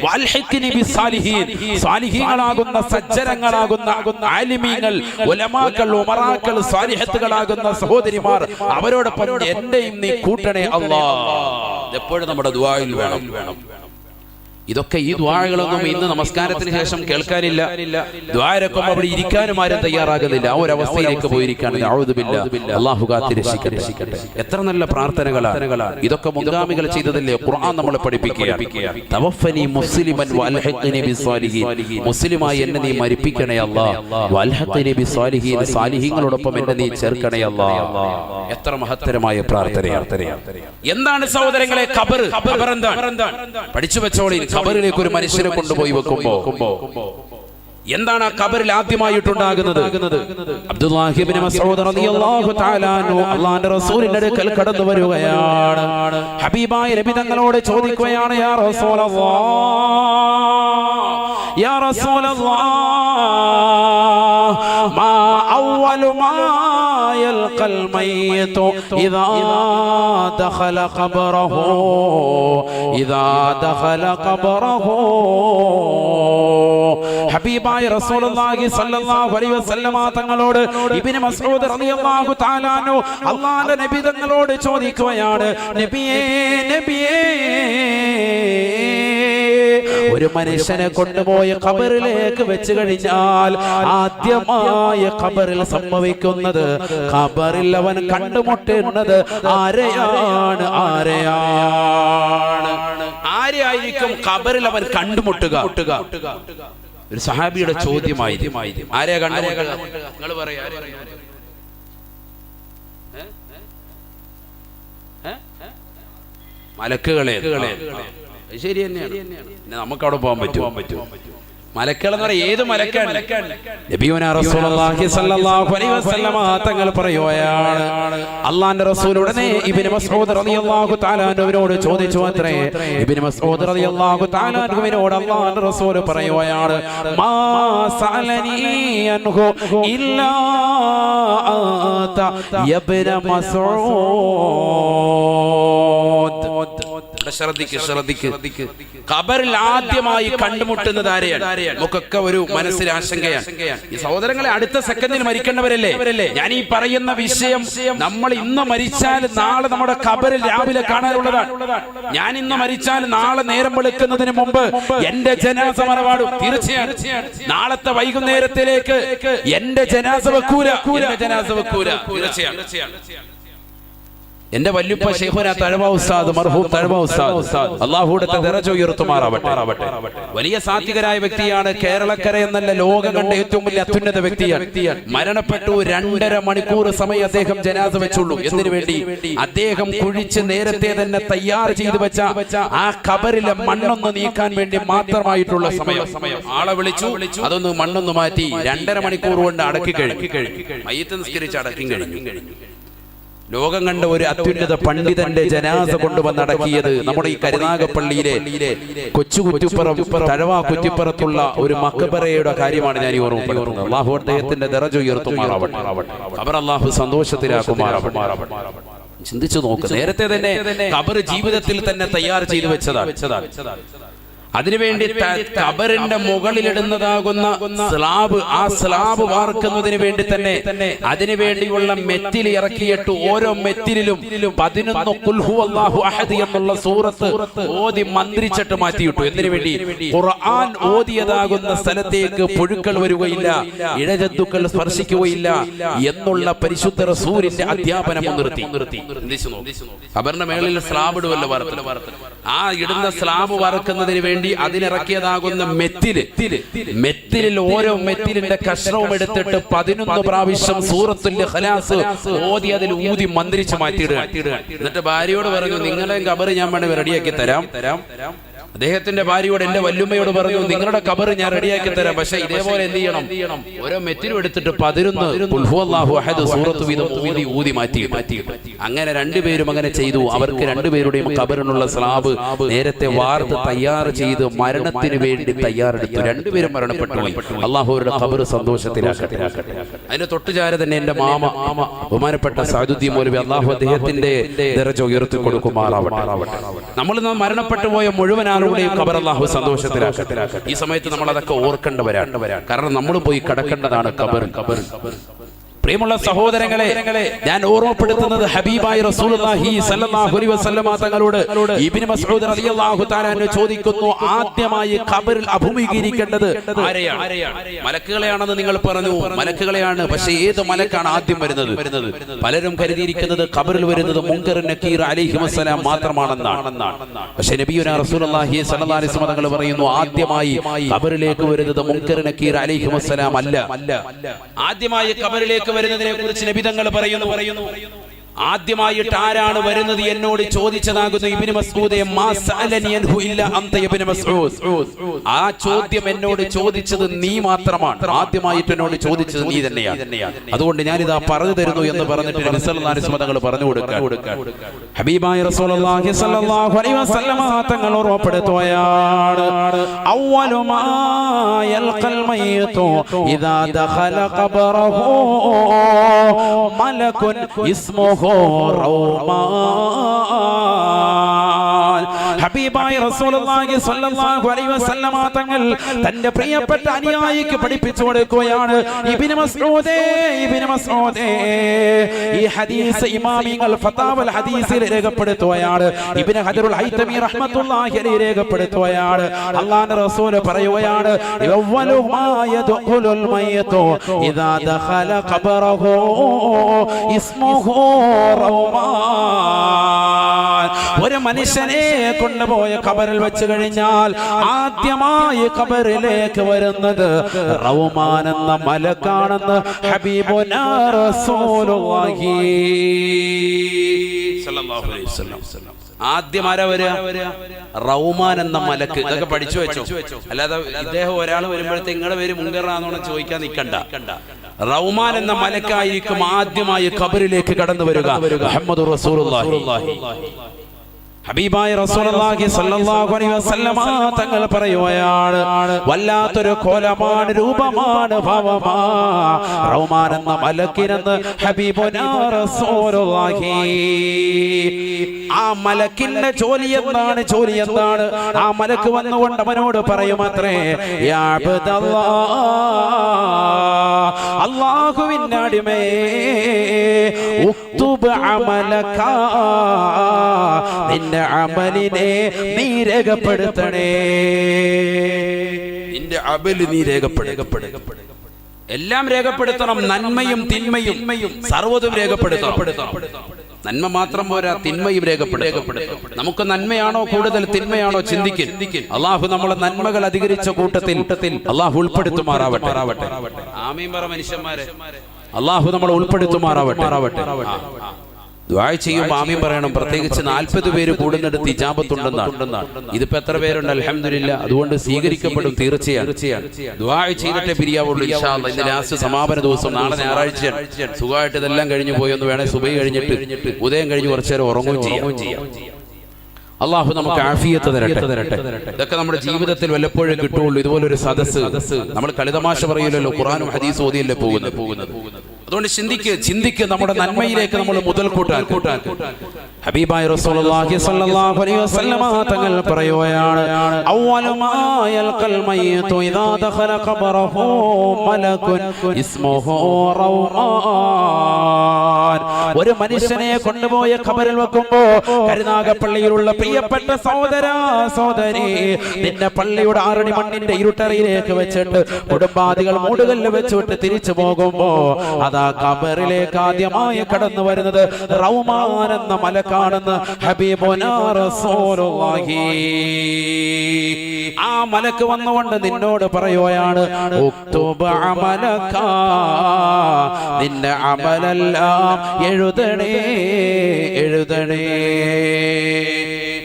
വൽഹിഖ്നി ബിസ്സാലിഹീൻ, സാലിഹീങ്ങളാകുന്ന സജ്ജനങ്ങളാകുന്ന ആലിമീങ്ങൾ, ഉലമാക്കൾ, ഉമറാക്കൾ, സാലിഹത്തുകളാകുന്ന സഹോദരിമാർ അവരോടൊപ്പം എന്നെയും നീ കൂട്ടണേ അല്ലാഹ്. എപ്പോഴും നമ്മുടെ ദുആയിൽ വേണം. ഇതൊക്കെ ഈ ദുആകളൊന്നും ഇന്ന് നമസ്കാരത്തിന് ശേഷം കേൾക്കാനില്ല. ദുആരൊക്കെ അവിടെ ഇരിക്കാനും ആരും തയ്യാറാകുന്നില്ല. ആ ഒരു അവസ്ഥയിലേക്ക് പോയിരിക്കുകയാണ്. അഊദു ബില്ലാഹ്. അല്ലാഹു കാത്തിരക്ഷിക്കട്ടെ. എത്ര നല്ല പ്രാർത്ഥനകളാണ് ഇതൊക്കെ. മുൻഗാമികൾ ചെയ്തതല്ലേ ഖുർആൻ നമ്മളെ പഠിപ്പിക്കുകയാണ്. തവഫനി മുസ്ലിമൻ വഅൽഹിഖ്നി ബിസ്സാലിഹീൻ, മുസ്ലിമായി എന്നെ നീ മരിപ്പിക്കണേ അല്ലാഹ്. വഅൽഹിഖ്നി ബിസ്സാലിഹീൻ, സാലിഹീങ്ങളോടൊപ്പം എന്നെ നീ ചേർക്കണേ അല്ലാഹ്. എത്ര മഹത്തരമായ പ്രാർത്ഥനയാണ്. എന്താണ് സഹോദരങ്ങളെ ഖബർ? ഖബർ എന്താണ്? പഠിച്ചു വെച്ചോളി. ഖബറിലേക്ക് ഒരു മനുഷ്യനെ കൊണ്ടുപോയി വെക്കുമ്പോ എന്താണ് ആ ഖബറിൽ ആദ്യമായിട്ടുണ്ടാകുന്നത്? അബ്ദുല്ലാഹി ഇബ്നു മസ്ഊദ് റളിയല്ലാഹു തആല അൻഹു അല്ലാഹുവിന്റെ റസൂലിന്റെ അടുക്കൽ കടന്നു വരികയാണ്. ഹബീബായ നബി തങ്ങളോട് ചോദിക്കുകയാണ്, യാ റസൂലല്ലാഹ്, യാ റസൂലല്ലാഹ്, മാ അവ്വലു മാ യൽഖൽ മയ്യിതു ഇദാ ദഖല ഖബറഹു, ഇദാ ദഖല ഖബറഹു. ഹബീബായ റസൂലുള്ളാഹി സ്വല്ലല്ലാഹു അലൈഹി വസല്ലമ തങ്ങളോട് ഇബ്നു മസ്ഊദ് റളിയല്ലാഹു തആല അൻഹു അല്ലാഹുവിന്റെ നബി തങ്ങളോട് ചോദിക്കുകയാണ്, നബിയേ, ഒരു മനുഷ്യനെ കൊണ്ടുപോയി ഖബറിലേക്ക് വെച്ച് കഴിഞ്ഞാൽ ആദ്യമായി ഖബറിൽ സംഭവിക്കുന്നത്, ഖബറിൽ അവൻ കണ്ടുമുട്ടുന്നത് ആരെയായിരിക്കും ഖബറിൽ അവൻ കണ്ടുമുട്ടുക? ഒരു സഹാബിയുടെ ചോദ്യമായിരുന്നു. ആരെയാ കണ്ടുമുട്ടുക? നിങ്ങൾ പറയാ. മലക്കുകളെ. ശരി തന്നെയാണ്. നമുക്ക് അവിടെ പോകാൻ പറ്റുമോ? മലക്കുകൾ എന്ന് പറയാം. ഏത് മലക്കാണ്? നബിയുനാ റസൂലുള്ളാഹി സ്വല്ലല്ലാഹു അലൈഹി വസല്ലമ തങ്ങൾ പറയുകയാണ്, അല്ലാഹുവിന്റെ റസൂൽ ഉടനെ ഇബ്നു മസ്ഊദ് റളിയല്ലാഹു തആല അൻഹുവിനോട് ചോദിച്ചു അത്രേ. ഇബ്നു മസ്ഊദ് റളിയല്ലാഹു തആല അൻഹുവിനോട് അല്ലാഹുവിന്റെ റസൂൽ പറയുകയാണ്, മാ സഅലനി അൻഹു ഇല്ലാ അൻത യബ്ന മസ്ഊദ്. ശ്രദ്ധിക്ക്. ഖബറിൽ ആദ്യമായി കണ്ടുമുട്ടുന്നത് ആരെയാണ്? നമുക്കൊക്കെ ഒരു മനസ്സിൽ ആശങ്കയാണ്. ഈ സഹോദരങ്ങളെ, അടുത്ത സെക്കൻഡിൽ മരിക്കേണ്ടവരല്ലേ? ഞാൻ ഈ പറയുന്ന വിഷയം നമ്മൾ ഇന്ന് മരിച്ചാൽ നാളെ നമ്മുടെ ഖബറിൽ രാവിലെ കാണാനുള്ളതാണ്. ഞാൻ ഇന്ന് മരിച്ചാൽ നാളെ നേരം വെളുക്കുന്നതിന് മുമ്പ് എന്റെ ജനാസ മറവാടും. തീർച്ചയാണ് നാളത്തെ വൈകുന്നേരത്തിലേക്ക് എന്റെ ജനാസ വെക്കൂല. തീർച്ചയാണ് എന്റെ വല്യുപ്പ ശൈഖുനാ തഴവ ഉസ്താദ്, മർഹൂം തഴവ ഉസ്താദ്, അല്ലാഹുവിന്റെ ദറജ ഉയർത്തുമാറാവട്ടെ. വലിയ സാത്വികരായ വ്യക്തിയാണ്. കേരളക്കര എന്നല്ല, ലോകം കണ്ട ഏറ്റവും വലിയ അത്യുന്നത വ്യക്തിയാണ്. മരണപ്പെട്ടു. 2.5 മണിക്കൂർ സമയം അദ്ദേഹം ജനാസ വെച്ചുള്ളൂ. എന്തിനു വേണ്ടി? അദ്ദേഹം കുഴിച്ച് നേരത്തെ തന്നെ തയ്യാർ ചെയ്തു വെച്ച ആ ഖബറിലെ മണ്ണൊന്ന് നീക്കാൻ വേണ്ടി മാത്രമായിട്ടുള്ള സമയം. ആളെ വിളിച്ചു, അതൊന്ന് മണ്ണൊന്ന് മാറ്റി 2.5 മണിക്കൂർ കൊണ്ട് അടക്കി കഴിഞ്ഞു. മയ്യിത്ത് നിസ്കരിച്ച് അടക്കി കഴിഞ്ഞു. ലോകം കണ്ട ഒരു അത്യുന്നത പണ്ഡിതന്റെ ജനാസ കൊണ്ടുവന്നടക്കിയത് നമ്മുടെ ഈ കരുനാഗപ്പള്ളിയിലെ കൊച്ചു കുറ്റിപ്പുറം, തഴവ കുറ്റിപ്പുറത്തുള്ള ഒരു മഖബറയുടെ കാര്യമാണ് ഞാൻ ഈ ഓർമ്മപ്പെടുത്തുന്നത്. അല്ലാഹു അദ്ദേഹത്തിന്റെ ദറജ ഉയർത്തുമാറാവട്ടെ. ഖബർ അല്ലാഹു സന്തോഷത്തിലാക്കുമാറാവട്ടെ. ചിന്തിച്ചു നോക്ക്. നേരത്തെ തന്നെ ഖബർ ജീവിതത്തിൽ തന്നെ തയ്യാർ ചെയ്തു വെച്ചതാണ്. അതിനുവേണ്ടി ഖബറിന്റെ മുകളിലിടുന്നതാകുന്ന സ്ലാബ്, ആ സ്ലാബ് വാർക്കുന്നതിന് വേണ്ടി തന്നെ അതിനുവേണ്ടിയുള്ള മെറ്റിൽ ഇറക്കിയിട്ട് ഓരോ മെറ്റിലും 11 ഖുൽ ഹുവല്ലാഹു അഹദ് എന്നുള്ള സൂറത്ത് ഓതി മന്ത്രിച്ചിട്ട് മാറ്റിയിട്ടു. എന്തിനു വേണ്ടി? ഖുർആൻ ഓതിയതാകുന്ന സ്ഥലത്തേക്ക് പുഴുക്കൾ വരികയില്ല, ഇഴജന്തുക്കൾ സ്പർശിക്കുകയില്ല എന്നുള്ള പരിശുദ്ധ റസൂലിന്റെ അധ്യാപനം നിർത്തി. ഖബറിന്റെ മേളിൽ സ്ലാബ് ഇടുവല്ലോ വാർത്തൽ. ആ ഇടുന്ന സ്ലാബ് വാർക്കുന്നതിന് വേണ്ടി അതിലിറക്കിയതാകുന്ന മെറ്റിലിൽ ഓരോ മെറ്റിലിന്റെ കഷ്ണവും എടുത്തിട്ട് 11 പ്രാവശ്യം സൂറത്തുൽ ഇഖ്ലാസ് ഓതി അതിൽ ഊതി മന്ത്രിച്ച് മാറ്റിയിടുക. എന്നിട്ട് ഭാര്യയോട് പറഞ്ഞു, നിങ്ങളെ ഖബർ ഞാൻ വേണമെങ്കിൽ റെഡിയാക്കി തരാം. അദ്ദേഹത്തിന്റെ ഭാര്യയോട്, എന്റെ വല്ലുമ്മയോട് പറഞ്ഞു, നിങ്ങളുടെ ഖബർ ഞാൻ റെഡിയാക്കി തരാം. പക്ഷെ ഇതേപോലെ എന്ത് ചെയ്യണം? ഓരോ മെറ്റിലും എടുത്തിട്ട് 11 ഖുൽ ഹുവല്ലാഹു അഹദ് സൂറത്ത് വീതം ഊതി മാറ്റി. അങ്ങനെ രണ്ടുപേരും അങ്ങനെ ചെയ്തു. അവർക്ക് രണ്ടുപേരുടെയും ഖബറിനുള്ള സ്ലാബ് നേരത്തെ വാർത്ത് തയ്യാർ ചെയ്ത് മരണത്തിന് വേണ്ടി തയ്യാറെടുത്തു. രണ്ടുപേരും മരണപ്പെട്ടു. അല്ലാഹു അവരുടെ ഖബർ സന്തോഷത്തിലാക്കട്ടെ. അതിന്റെ തൊട്ടുചാര തന്നെ എന്റെ മാമ ബഹുമാനപ്പെട്ട സഅദുദ്ദീൻ മൗലവി, അല്ലാഹു അദ്ദേഹത്തിന്റെ ദറജ ഉയർത്തി കൊടുക്കുമാറാവട്ടെ. നമ്മൾ മരണപ്പെട്ടു പോയ മുഴുവൻ ഖബർ അല്ലാഹു സന്തോഷത്തിലാക്കട്ടെ. ഈ സമയത്ത് നമ്മൾ അതൊക്കെ ഓർക്കേണ്ടവരാണ്. കാരണം നമ്മൾ പോയി കടക്കേണ്ടതാണ് ഖബർ. പ്രിയമുള്ള സഹോദരങ്ങളെ, ഞാൻ ഓർമ്മപ്പെടുത്തുന്നത് ഹബീബായ റസൂലുള്ളാഹി സ്വല്ലല്ലാഹു അലൈഹി വസല്ലമ തങ്ങളോട് ഇബ്നു മസ്ഊദ് റളിയല്ലാഹു തആല അൻഹു ചോദിക്കുന്നു, ആദ്യമായി ഖബറിൽ അഭിമുഖീകരിക്കേണ്ടത് ആരെയാണ്? മലക്കുകളെയാണെന്ന് നിങ്ങൾ പറഞ്ഞു. മലക്കുകളെയാണ്. പക്ഷേ ഏത് മലക്കാണ് ആദ്യം വരുന്നത്? പലരും കരുതിയിരിക്കുന്നത് ഖബറിൽ വരുന്നത് മുൻകർ നക്കീർ അലൈഹിസ്സലാം മാത്രമാണെന്നാണ്. പക്ഷേ നബിയുനാ റസൂലുള്ളാഹി സ്വല്ലല്ലാഹു അലൈഹി വസല്ലം തങ്ങൾ പറയുന്നു, ആദ്യമായി ഖബറിലേക്ക് വരുന്നത് മുൻകർ നക്കീർ അലൈഹിസ്സലാം അല്ല. ആദ്യമായി ഖബറിലേക്ക് വരുന്നതിനെ കുറിച്ച് നബി തങ്ങൾ പറയുന്നു, ആദ്യമായിട്ട് ആരാണ് വരുന്നത് എന്നോട് ചോദിച്ചതാകുന്നു ഇബ്നു മസ്ഊദേ, മാ സഅലനി അൻഹു ഇല്ല അൻത ഇബ്നു മസ്ഊദ്. ആ ചോദ്യം എന്നോട് ചോദിച്ചത് നീ മാത്രമാണ്. ആദ്യമായിട്ട് എന്നോട് ചോദിച്ചത് നീ തന്നെയാണ്. അതുകൊണ്ട് ഞാനിതാ പറഞ്ഞു തരുന്നു എന്ന് പറഞ്ഞിട്ട് നബി സല്ലല്ലാഹു അലൈഹി വസല്ലം തങ്ങൾ പറഞ്ഞു കൊടുക്കാൻ ഹബീബായ റസൂലുള്ളാഹി സ്വല്ലല്ലാഹു അലൈഹി വസല്ലം തങ്ങൾ ഓർമ്മപ്പെടുത്തുകയാണ്, അവ്വലു മാ യൽഖൽ മയ്യിതു ഇദാ ദഖല ഖബറഹു മലകുൻ ഇസ്മുഹു ഹബീബായ റസൂലുള്ളാഹി സ്വല്ലല്ലാഹു അലൈഹി വസല്ലം തങ്ങൾ തന്റെ പ്രിയപ്പെട്ട അനുയായിക്ക് പഠിപ്പിച്ചു കൊടുക്കുകയാണ്, ഇബ്നു മസ്ഊദേ, ഈ ഹദീസ് ഇമാമിങ്ങൾ ഫതാവൽ ഹദീസിൽ രേഖപ്പെടുത്തുകയാണ്. ഇബ്നു ഹജറുൽ ഹൈതമി റഹ്മത്തുള്ളാഹി അലൈഹി രേഖപ്പെടുത്തുകയാണ്. അല്ലാഹുവിന്റെ റസൂൽ പറയുകയാണ്, അവ്വലു മാ യദ്ഖുലുൽ മയ്യിതു ഇദാ ദഖല ഖബറഹു ഇസ്മുഹു ഒരു മനുഷ്യനെ കൊണ്ടുപോയ ഖബറിൽ വെച്ച് കഴിഞ്ഞാൽ ആദ്യമായി ഖബറിലേക്ക് വരുന്നത് റൗമാൻ എന്ന മലക്കാണെന്ന് ഹബീബുനാ റസൂലുള്ളാഹി സ്വല്ലല്ലാഹു അലൈഹി വസല്ലം. ആദ്യം ആരാ വരിക? റൗമാൻ എന്ന മലക്ക്. ഇതൊക്കെ പഠിച്ചു വെച്ചോ. അല്ലാതെ ഇദ്ദേഹം ഒരാൾ വരുമ്പോഴത്തെ നിങ്ങളുടെ പേര് മുൻകറാന്നോണം ചോദിക്കാൻ നിൽക്കണ്ട. റൗമാൻ എന്ന മലക്കായിരിക്കും ആദ്യമായി ഖബറിലേക്ക് കടന്നു വരിക. മുഹമ്മദുർ റസൂലുള്ളാഹി. ഹബീബായ റസൂലുള്ളാഹി സ്വല്ലല്ലാഹു അലൈഹി വസല്ലമ തങ്ങൾ പറയുകയാണ്, വല്ലാത്തൊരു കോലമാണ്, രൂപമാണ്, ഭാവമാ റൗമാൻ എന്ന മലക്കിനെന്ന് ഹബീബുനാ റസൂലുള്ളാഹി. ആ മലക്കിന്റെ ജോലി എന്താണ്? ആ മലക്ക് വന്നുകൊണ്ട് അവനോട് പറയുമത്രേ, യാ അബ്ദല്ലാഹ്, അല്ലാഹുവിന്റെ അടിമയെ, ഉക്തുബ് അമലക, നിന്റെ അമലിനെ നീ രേഖപ്പെടുത്തണേ. നിന്റെ അമല് നീ രേഖപ്പെടുത്തണം. എല്ലാം രേഖപ്പെടുത്തണം. നന്മയും തിന്മയും സർവ്വതും രേഖപ്പെടുത്തണം. നന്മ മാത്രം പോരാ, തിന്മയും രേഖപ്പെടുത്തണം. നമുക്ക് നന്മയാണോ കൂടുതൽ തിന്മയാണോ ചിന്തിക്കും. അള്ളാഹു നമ്മളെ നന്മകൾ അധികരിച്ച കൂട്ടത്തിൽ അള്ളാഹു ഉൾപ്പെടുത്തുമാറാവട്ടെ. ആമീൻ പറ മനുഷ്യന്മാരെ. അള്ളാഹു നമ്മളെ ഉൾപ്പെടുത്തുമാറാവട്ടെ. ദുആ ചെയ്യുമ്പോൾ ആമീൻ പറയണം. പ്രത്യേകിച്ച് 40 പേര് കൂടുന്നിടത്ത് ഇജാബത്തുണ്ടെന്നാണ്. ഇതിപ്പോ എത്ര പേരുണ്ട്? അൽഹംദുലില്ലാഹ്. അതുകൊണ്ട് സ്വീകരിക്കപ്പെടും തീർച്ചയാണ്. ദുആ ചെയ്തിട്ടേ പിരിയാവുള്ളൂ ഇൻഷാ അല്ലാഹ്. ഇന്ന് ലാസ്റ്റ് സമാപന ദിവസം, നാളെ ഞായറാഴ്ചയാണ്. സുഖമായിട്ട് ഇതെല്ലാം കഴിഞ്ഞു പോയെന്ന് വേണേ സുബഹി കഴിഞ്ഞിട്ട് ഉദയം കഴിഞ്ഞ് കുറച്ചു നേരം ഉറങ്ങുകയും ചെയ്യാം. അള്ളാഹു നമുക്ക് ആഫിയത്ത് തരട്ടെ. ഇതൊക്കെ നമ്മുടെ ജീവിതത്തിൽ വല്ലപ്പോഴും കിട്ടുള്ളൂ. ഇതുപോലൊരു സദസ്സ്. നമ്മൾ കളിതമാശ പറയില്ലല്ലോ, ഖുർആനും ഹദീസും ഓതിയല്ലേ പോകുന്നത്. അതുകൊണ്ട് ചിന്തിക്ക് നമ്മുടെ നന്മയിലേക്ക് നമ്മൾ മുതൽ കൂട്ടാൻ. ഹബീബായ റസൂലുള്ളാഹി സ്വല്ലല്ലാഹു അലൈഹി വസല്ലമ തങ്ങൾ പറയുകയാണ്, അവ്വലു മാ യൽഖൽ മയ്യിതു ഇദാ ദഖല ഖബറഹു മലകുൻ ഇസ്മുഹു റൗമാൻ. ഒരു മനുഷ്യനെ കൊണ്ടുപോയ ഖബറിൽ വെക്കുമ്പോ, കരുനാഗപ്പള്ളിയിലുള്ള പ്രിയപ്പെട്ട സഹോദരി, നിന്റെ പള്ളിയുടെ 6 മണ്ണിന്റെ ഇരുട്ടറയിലേക്ക് വെച്ചിട്ട് കുടുംബാദികൾ മൂടുകല്ല് വെച്ചിട്ട് തിരിച്ചു പോകുമ്പോ, അതാ ഖബറിലേക്ക് ആദ്യമായി കടന്നു വരുന്നത് റൗമാൻ എന്ന മലക്കാണെന്ന് ഹബീബുനാ റസൂലുള്ളാഹി. ആ മലക്ക് വന്നുകൊണ്ട് നിന്നോട് പറയുകയാണ്, ഉക്തുബ് അമലക, നിന്റെ അമലെല്ലാം എഴുതണേ.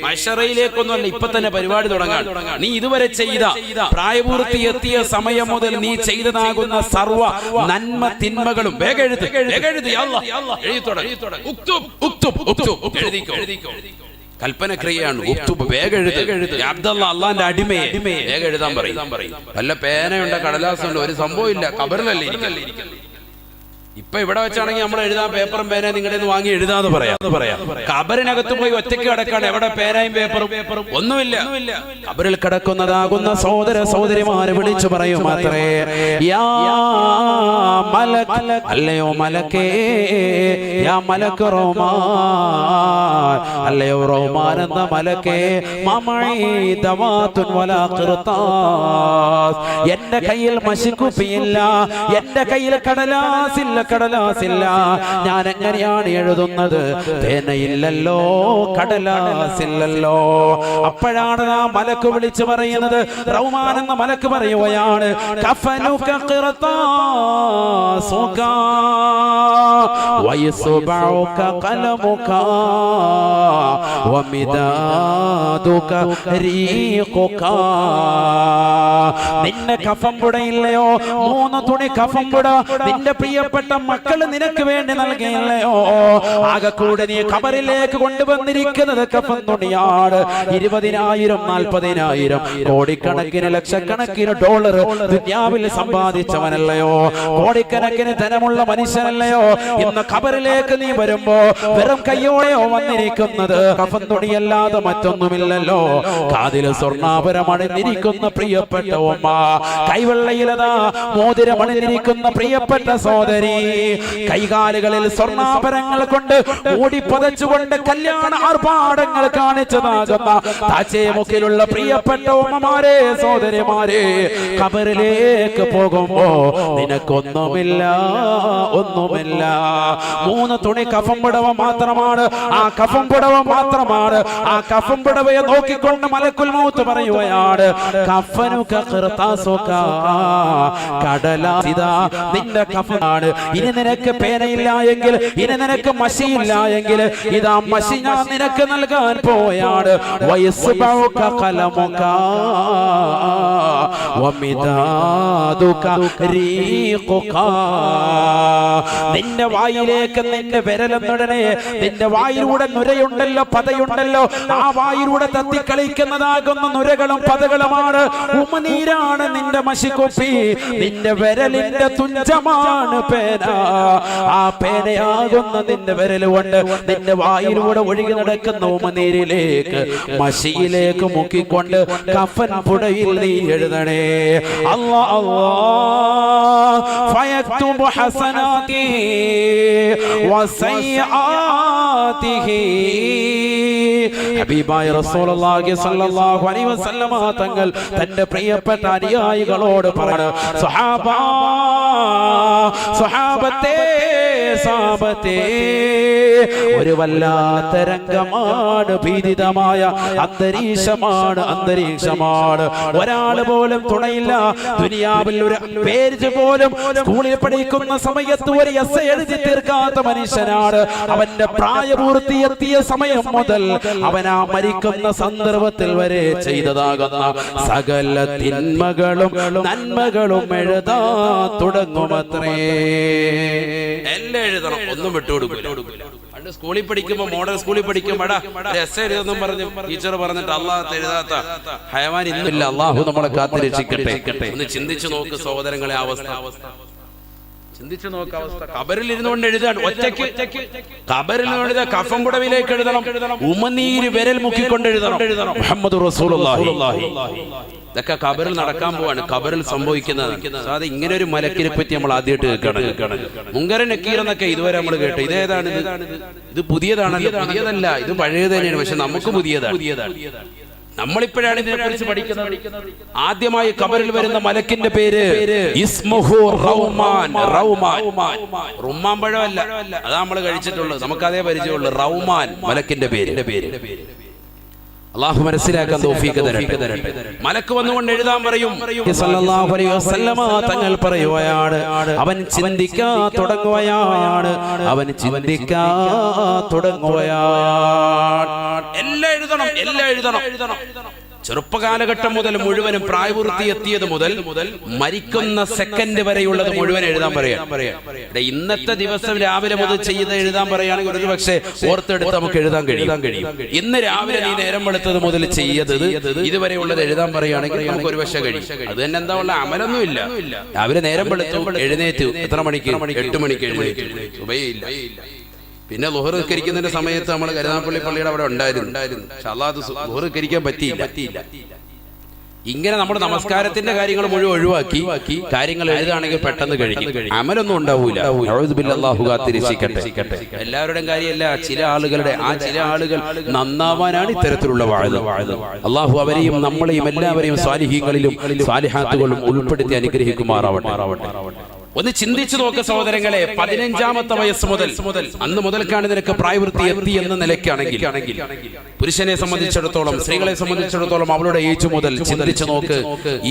മഹ്ശറയിലേക്കൊന്നുമല്ല, ഇപ്പൊ തന്നെ പരിപാടി തുടങ്ങാൻ. നീ ഇതുവരെ ചെയ്ത, പ്രായപൂർത്തി എത്തിയ സമയം മുതൽ നീ ചെയ്തതാകുന്ന സർവ്വ നന്മ തിന്മകളും വേഗം എഴുതി. കൽപ്പനക്രിയയാണ്. വേഗം എഴുതി. അബ്ദല്ലാ, അള്ളാന്റെ അടിമയെ വേഗം എഴുതാൻ പറയും. വല്ല പേനയുണ്ട്, കടലാസുണ്ട്, ഒരു സംഭവം ഇല്ല. ഖബറിലല്ലേ ഇരിക്കല്ലേ. ഇപ്പൊ ഇവിടെ വെച്ചാണെങ്കിൽ നമ്മൾ എഴുതാൻ പേപ്പറും പേനയും നിങ്ങളുടെ നിന്ന് വാങ്ങി എഴുതാന്ന് പറയാം. ഖബറിനകത്ത് പോയി ഒറ്റയ്ക്ക് കിടക്കാണ്. എവിടെ പേനയും പേപ്പറും ഒന്നുമില്ല. ഖബറിൽ കിടക്കുന്നതാകുന്ന സഹോദരിമാരെ വിളിച്ചു പറയും മാത്രേ, യാ മലക്, അല്ലയോ മലക്കേ, യാ മലക് റൗമാൻ, അല്ലയോ റൗമാൻ എന്ന മലക്കേ, മമഈ ദവാതുൻ വലാ ഖിർതാസ്, എന്റെ കയ്യിൽ മഷിക്കുപ്പിയില്ല, എന്റെ കയ്യിൽ കടലാസില്ല. ഞാൻ എങ്ങനെയാണ് എഴുതുന്നത്? പേനയില്ലല്ലോ, കടലാസില്ലല്ലോ. അപ്പോഴാണ് ആ മലക്ക് വിളിച്ചു പറയുന്നത്, റൗമാൻ എന്ന മലക്ക് പറയുകയാണ്, കഫനുക ഖിർതാസുക വയസ്ബഉക ഖലമുക വമിദാദുക റീഖുക. നിന്റെ കഫം പുടയില്ലയോ? 3 തുണി കഫം പുട നിന്റെ പ്രിയപ്പെട്ട മക്കള് നിനക്ക് വേണ്ടി നൽകിയില്ലയോ? ആകെ കൂടെ നീ ഖബറിലേക്ക് കൊണ്ടുവന്നിരിക്കുന്നത് കഫൻ തുണിയാണ്. 20,000 40,000 കോടിക്കണക്കിന് ലക്ഷക്കണക്കിന് ഡോളർ ദുനിയാവിൽ സമ്പാദിച്ചവനല്ലയോ? കോടിക്കണക്കിന് ധനമുള്ള മനുഷ്യനല്ലയോ? ഇന്ന് ഖബറിലേക്ക് നീ വരുമ്പോ വെറും കയ്യോടെയോ വന്നിരിക്കുന്നത്? കഫൻ തുണിയല്ലാതെ മറ്റൊന്നുമില്ലല്ലോ. കാതിൽ സ്വർണ്ണാഭരം അണിഞ്ഞിരിക്കുന്ന പ്രിയപ്പെട്ട ഉമ്മ, കൈവെള്ളയിലതാ മോതിരം അണിഞ്ഞിരിക്കുന്ന പ്രിയപ്പെട്ട സഹോദരി, കൈകാലുകളിൽ സ്വർണ്ണാഭരണങ്ങൾ കൊണ്ട് മൂടി പതച്ചുകൊണ്ട് കല്യാണ ആർഭാടങ്ങൾ കാണിച്ചതാകുന്ന താച്ചേമുക്കിലുള്ള പ്രിയപ്പെട്ട ഉമ്മമാരെ, സഹോദരിമാരെ, ഖബറിലേക്ക് പോകുമ്പോ നിനക്കൊന്നുമില്ല. 3 തുണി കഫം പുടവ മാത്രമാണ്. ആ കഫം പുടവ നോക്കിക്കൊണ്ട് മലക്കുൽ മൗത്ത് പറയുകയാണ്, കഫനുക ഖിർതാസുക, കടലാസിദാ നിന്റെ കഫനാണ്. ഇനി നിനക്ക് പേനയില്ല എങ്കിൽ, ഇനി നിനക്ക് മഷിയില്ല എങ്കിൽ, ഇതാ മഷി ഞാൻ നിനക്ക് നൽകാൻ പോയാണ്. വയസ്ബഉക ഖലമുക വമിദാദുക റീഖുക, നിന്റെ വായിലേക്ക് നിന്റെ വിരലെന്നുടനെ നിന്റെ വായിലൂടെ നുരയുണ്ടല്ലോ, പതയുണ്ടല്ലോ, ആ വായിലൂടെ തത്തിക്കളിക്കുന്നതാകുന്ന നുരകളും പതകളുമാണ്, ഉമനീരാണ് നിന്റെ മഷിക്കുപ്പി. നിന്റെ വിരലിന്റെ തുഞ്ചമാണ് പേന. ആ പേനയാകുന്ന നിന്റെ വിരൽ കൊണ്ട് നിന്റെ വായിലൂടെ ഒഴുകി നടക്കുന്ന ഉമനീരിലേക്ക്, മഷിയിലേക്ക് മുക്കിക്കൊണ്ട് കഫൻ പുടയിൽ നീ എഴുതണേ. അല്ലാഹ് അല്ലാഹ് ഫയക്തുബു ഹസനാതി വസയ്യാതിഹി. ഹബീബായ റസൂലുള്ളാഹി സ്വല്ലല്ലാഹു അലൈഹി വസല്ലമ തങ്ങൾ തന്റെ പ്രിയപ്പെട്ട അനുയായികളോട് പറഞ്ഞു, സ്വഹാബാ, സ്വഹാബത്തേ, സാബത്തേ, ഒരു വല്ലാത്ത രംഗമാണ്, ഭീതിതമായ അന്തരീക്ഷമാണ്. ഒരാള് പോലും തുണയില്ല. ദുനിയാവിൽ ഒരു പേര് പോലും സ്കൂളിൽ പഠിക്കുന്ന സമയത്ത് ഒരു എസ്സേ എഴുതി തീർക്കാത്ത മനുഷ്യനാണ്. അവന്റെ പ്രായപൂർത്തിയെത്തിയ സമയം മുതൽ അവനാ മരിക്കുന്ന സന്ദർഭത്തിൽ വരെ ചെയ്തതാകുന്ന സകല തിന്മകളും നന്മകളും എഴുതാ തുടങ്ങുമത്രേ. എല്ലാം എഴുതണം, ഒന്നും വിട്ടുകൊടുക്കില്ല. പണ്ട് സ്കൂളിൽ പഠിക്കുമ്പോ, മോഡൽ സ്കൂളിൽ പഠിക്കുമ്പോ എസ് എഴുതെന്നും പറഞ്ഞു ടീച്ചർ പറഞ്ഞിട്ട് അള്ളാഹ് എഴുതാത്ത ഹയവാൻ ഇന്നില്ല. അള്ളാഹു നമ്മളെ കാത്ത് രക്ഷിക്കട്ടെ. ഒന്ന് ചിന്തിച്ചു നോക്ക് സഹോദരങ്ങളെ, അവസ്ഥ ചിന്തിച്ചു നോക്ക്. അവസ്ഥ ഖബറിൽ ഇരുന്നുകൊണ്ട് എഴുതാൻ, ഒറ്റയ്ക്ക് ഖബറിൽ നിന്ന് എഴുതാൻ, കഫൻ പുടവിലേക്ക് എഴുതണം, ഉമനീര് വിരൽ മുക്കിക്കൊണ്ട് എഴുതണം. മുഹമ്മദ് റസൂലുള്ളാഹി. ഇതൊക്കെ ഖബറിൽ നടക്കാൻ പോവാണ്, ഖബറിൽ സംഭവിക്കുന്നത്. അത് ഇങ്ങനെ ഒരു മലക്കിനെ പറ്റി നമ്മൾ ആദ്യമായിട്ട് കേൾക്കണം. മുങ്കരൻ നക്കീർ എന്നൊക്കെ ഇതുവരെ നമ്മൾ കേട്ടു. ഇതേതാണ്? ഇത് പുതിയതാണല്ലോ. പുതിയതല്ല, ഇത് പഴയത് തന്നെയാണ്. പക്ഷെ നമുക്ക് പുതിയതാണ്. നമ്മളിപ്പോഴാണ് ഇതിനെ കുറിച്ച് പഠിക്കുന്നത്. ആദ്യമായി ഖബറിൽ വരുന്ന മലക്കിന്റെ പേര് ഇസ്മുഹു റൗമാൻ. റുമ്മാൻ പഴമല്ല, അതാ നമ്മൾ കഴിച്ചിട്ടുള്ളത്, നമുക്കതേ പരിചയമുള്ളൂ. റൗമാൻ മലക്കിന്റെ പേര്. അള്ളാഹു മനസ്സിലാക്കാൻ തൗഫീഖ് തരട്ടെ. മലക്ക് വന്നുകൊണ്ട് എഴുതാൻ പറയും. സല്ലല്ലാഹു അലൈഹി വസല്ലമ തങ്ങൾ പറയുകയാണ്, അവൻ ചിന്തിക്കാൻ തുടങ്ങുകയാണ്, അവൻ ചിന്തിക്കാൻ തുടങ്ങുകയാണ്. എല്ലാം എഴുതണം, എല്ലാം എഴുതണം. ചെറുപ്പകാലഘട്ടം മുതൽ മുഴുവനും പ്രായപൂർത്തി എത്തിയത് മുതൽ മരിക്കുന്ന സെക്കൻഡ് വരെയുള്ളത് മുഴുവൻ എഴുതാൻ പറയാം. ഇന്നത്തെ ദിവസം രാവിലെ മുതൽ ചെയ്ത് എഴുതാൻ പറയുകയാണെങ്കിൽ ഒരു പക്ഷേ ഓർത്തെടുത്ത് നമുക്ക് എഴുതാൻ കഴിയും. ഇന്ന് രാവിലെ നീ നേരം വെളുത്തത് മുതൽ ചെയ്തത് ഇതുവരെയുള്ളത് എഴുതാൻ പറയുകയാണെങ്കിൽ നമുക്ക് ഒരു പക്ഷേ കഴിയും. അത് തന്നെ എന്താ ഉള്ള അമലൊന്നും ഇല്ല. രാവിലെ നേരം വെളുത്തു, എഴുന്നേറ്റു, എത്ര മണിക്ക്? 8 മണിക്ക് എഴുന്നേറ്റു. സുബഹിയില്ല. പിന്നെ ളുഹർ നിസ്കരിക്കുന്നതിന്റെ സമയത്ത് നമ്മൾ കരുനാഗപ്പള്ളി പള്ളിയുടെ അവിടെ ഉണ്ടായിരുന്നു. പക്ഷെ അല്ലാതെ ളുഹർ നിസ്കരിക്കാൻ പറ്റിയില്ല. ഇങ്ങനെ നമ്മുടെ നമസ്കാരത്തിന്റെ കാര്യങ്ങൾ മുഴുവൻ ഒഴിവാക്കി കാര്യങ്ങൾ എഴുതുകയാണെങ്കിൽ പെട്ടെന്ന് കഴിയും, അമലൊന്നും ഉണ്ടാവൂല. അല്ലാഹു കാത്തിരക്ഷിക്കട്ടെ. എല്ലാവരുടെയും കാര്യമല്ല, ചില ആളുകളുടെ, ആ ചില ആളുകൾ നന്നാവാനാണ് ഇത്തരത്തിലുള്ള വാഴ്ച. അള്ളാഹു അവരെയും നമ്മളെയും എല്ലാവരെയും സ്വാലിഹീങ്ങളിലും സ്വാലിഹാത്തുകളും ഉൾപ്പെടുത്തി അനുഗ്രഹിക്കുമാറാവട്ടെ. ഒന്ന് ചിന്തിച്ചു നോക്ക് സഹോദരങ്ങളെ, 15ാമത്തെ വയസ്സ് മുതൽ അന്ന് മുതൽക്കാണ് നിനക്ക് പ്രായപൂർത്തി എത്തി എന്ന നിലയ്ക്കാണെങ്കിൽ, പുരുഷനെ സംബന്ധിച്ചിടത്തോളം, സ്ത്രീകളെ സംബന്ധിച്ചിടത്തോളം അവളുടെ ഏജ് മുതൽ ചിന്തിച്ചു നോക്ക്.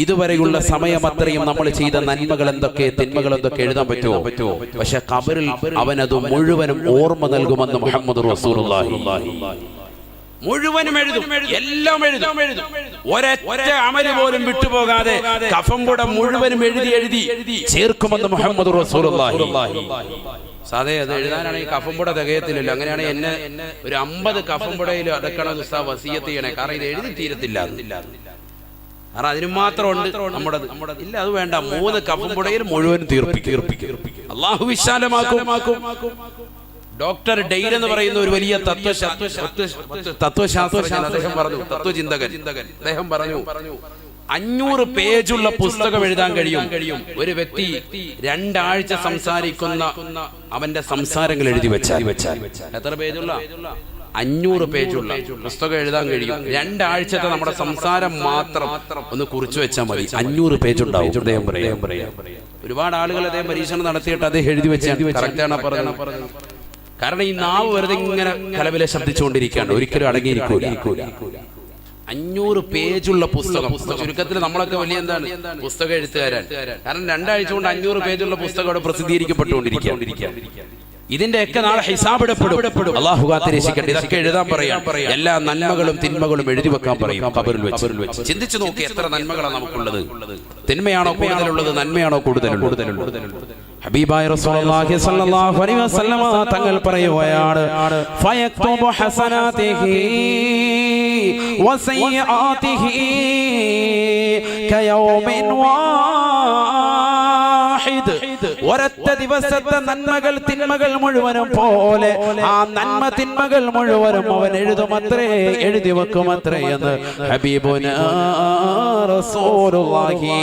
ഇതുവരെയുള്ള സമയം അത്രയും നമ്മൾ ചെയ്ത നന്മകൾ എന്തൊക്കെ, തിന്മകൾ എന്തൊക്കെ എഴുതാൻ പറ്റുമോ? പക്ഷെ ഖബറിൽ അവനത് മുഴുവനും ഓർമ്മ നൽകുമെന്ന് മുഹമ്മദ് റസൂലുള്ളാഹി. മുഴുവനും എഴുതും, എല്ലാം എഴുതും. ഒരൊറ്റ അമല് പോലും വിട്ടുപോകാതെ കഫംപുട മുഴുവനും എഴുതി ചേർക്കുമെന്ന് മുഹമ്മദ് റസൂലുള്ളാഹി. സാധേ അത് എഴുതാനാണെങ്കിൽ കഫംപുട തികയത്തില്ലല്ലോ. അങ്ങനെയാണെങ്കിൽ എന്നെ ഒരു 50 കഫംപുടയിൽ അടക്കണം ഉസ്താദ് വസിയത്ത് ചെയ്യണേ, കാരണം ഇത് എഴുതി തീരത്തില്ല. കാരണം അതിന് മാത്രം ഉണ്ട് നമ്മുടെ ഇല്ല, അത് വേണ്ട. 3 കഫംപുടയിൽ മുഴുവൻ തീർപ്പിക്കും. അള്ളാഹു വിശാലമാക്കും. ഡോക്ടർ ഡെയ്ൽ എന്ന് പറയുന്ന ഒരു വലിയ തത്വശാസ്ത്രജ്ഞൻ, അദ്ദേഹം പറഞ്ഞു, തത്വചിന്തകൻ, അദ്ദേഹം പറഞ്ഞു 500 പേജുള്ള പുസ്തകം എഴുതാൻ കഴിയും ഒരു വ്യക്തി 2 ആഴ്ച സംസാരിക്കുന്ന അവന്റെ സംസാരങ്ങൾ എഴുതി വെച്ചാൽ. എത്ര പേജുള്ള? 500 പേജുള്ള പുസ്തകം എഴുതാൻ കഴിയും. 2 ആഴ്ചത്തെ നമ്മുടെ സംസാരം മാത്രം ഒന്ന് കുറിച്ചു വെച്ചാൽ മതി, 500 പേജുണ്ടാവും. അദ്ദേഹം പറയാം. ഒരുപാട് ആളുകൾ അദ്ദേഹം പരീക്ഷണം നടത്തിയിട്ട് അദ്ദേഹം എഴുതി വെച്ചാൽ കറക്റ്റാണ് പറഞ്ഞത്. കാരണം ഈ നാവ് വെറുതെ ഇങ്ങനെ കലവിലെ ശബ്ദിച്ചുകൊണ്ടിരിക്കുകയാണ്, ഒരിക്കലും അടങ്ങിയിരിക്കൂല. 500 പേജുള്ള പുസ്തകം. ചുരുക്കത്തിൽ നമ്മളൊക്കെ വലിയ എന്താണ് പുസ്തക എഴുത്തുകാരൻ. കാരണം 2 ആഴ്ച കൊണ്ട് 500 പേജുള്ള പുസ്തകം അവിടെ പ്രസിദ്ധീകരിക്കപ്പെട്ടുകൊണ്ടിരിക്കുക. ഇതിന്റെയൊക്കെ നാളെ ഹിസാബിടപ്പെടും. അല്ലാഹു കാത്തിരക്ഷിക്കട്ടെ. ഇതൊക്കെ എഴുതാൻ പറയാം. എല്ലാ നന്മകളും തിന്മകളും എഴുതി വെക്കാൻ പറയും ഖബറിൽ വെച്ച്. ചിന്തിച്ചു നോക്കി എത്ര നന്മകളാണ് നമുക്കുള്ളത്. തിന്മയാണോ കൂടുതലുള്ളത്, നന്മയാണോ കൂടുതലുള്ളത്? ഹബീബായ റസൂലുള്ളാഹി സ്വല്ലല്ലാഹു അലൈഹി വസല്ലമ തങ്ങൾ പറയുകയാണ്, ഫയക്തുബു ഹസനാതിഹി വസയ്യിആതിഹി കയൗമിൻ വാഹിദ്. ഒരൊറ്റ ദിവസത്തെ നന്മകൾ തിന്മകൾ മുഴുവനും പോലെ ആ നന്മ തിന്മകൾ മുഴുവനും അവൻ എഴുതുമത്രേ, എഴുതി വെക്കുമത്രേ എന്ന് ഹബീബുനാ റസൂലുള്ളാഹി.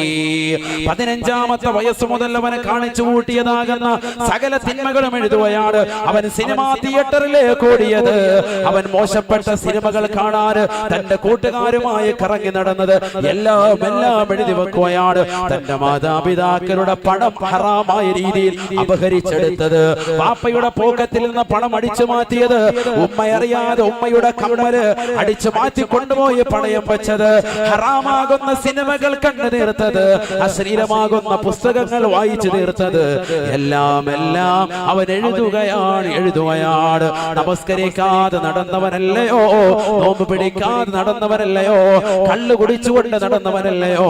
15ാമത്തെ വയസ്സ് മുതൽ അവനെ കാണിച്ചു കൂട്ടിയതാകുന്ന സകല തിന്മകളും എഴുതുകയാണ്. അവൻ സിനിമാ തിയേറ്ററിലേക്ക് ഓടിയത്, അവൻ മോശപ്പെട്ട സിനിമകൾ കാണാൻ തന്റെ കൂട്ടുകാരുമായി കറങ്ങി നടന്നത് എല്ലാം എഴുതി വെക്കുകയാണ്. തന്റെ മാതാപിതാക്കളുടെ പണം ഹറാമായ രീതിയിൽ അപഹരിച്ചെടുത്തത്, വാപ്പയുടെ പോക്കറ്റിൽ നിന്ന് പണം അടിച്ചു മാറ്റിയത്, ഉമ്മയറിയാതെ ഉമ്മയുടെ കമ്മല് അടിച്ചു മാറ്റി കൊണ്ടുപോയി പണയം വെച്ചത്, ഹറാമാകുന്ന സിനിമകൾ കണ്ടു തീർത്തത്, അശ്ലീലമാകുന്ന പുസ്തകങ്ങൾ വായിച്ചു തീർത്തത്, എല്ലാം അവൻ എഴുതുകയാണ്. നമസ്കരിക്കാതെ നടന്നവനല്ലയോ, നോമ്പ് പിടിക്കാതെ നടന്നവനല്ലയോ, കള്ളു കുടിച്ചുകൊണ്ട് നടന്നവനല്ലയോ,